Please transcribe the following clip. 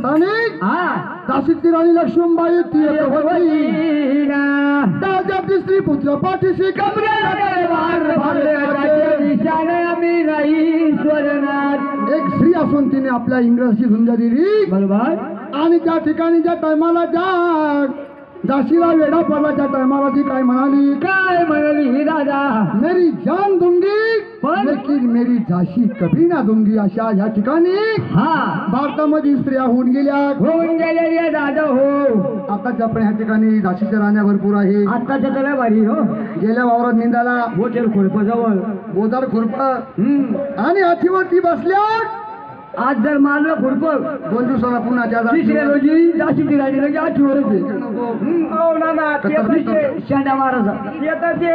संताने दासीची राणी लक्ष्मीबाई ती होती राजाची स्त्री पुत्र पाठीशी एक स्त्री असून तिने आपल्या इंग्रजची झुंजा दिली बरोबर आणि त्या ठिकाणी ज्या टायमाला दासीला वेडा पडला त्या टायमाला ती काय म्हणाली दादा मेरी जान दूंगी लेकिन मेरी झाशी कभी ना दूंगी अशा ह्या ठिकाणी भारतामध्ये स्त्रिया होऊन गेल्या दादा हो आताच्या पण ह्या ठिकाणी झाशीच्या राण्या भरपूर आहे आताच्या त्याला भारी हो गेल्या वावरात निंदाला बोचर खुरप जवळ बोजार खुरप आणि हातीवरती बसल्या आज जर मारलं खुरप 2 दिवसाला पुन्हा त्या तिसऱ्या रोजी दाशीची राणी लगे आठवरच आहे. नको. शांडा महाराज येतात ते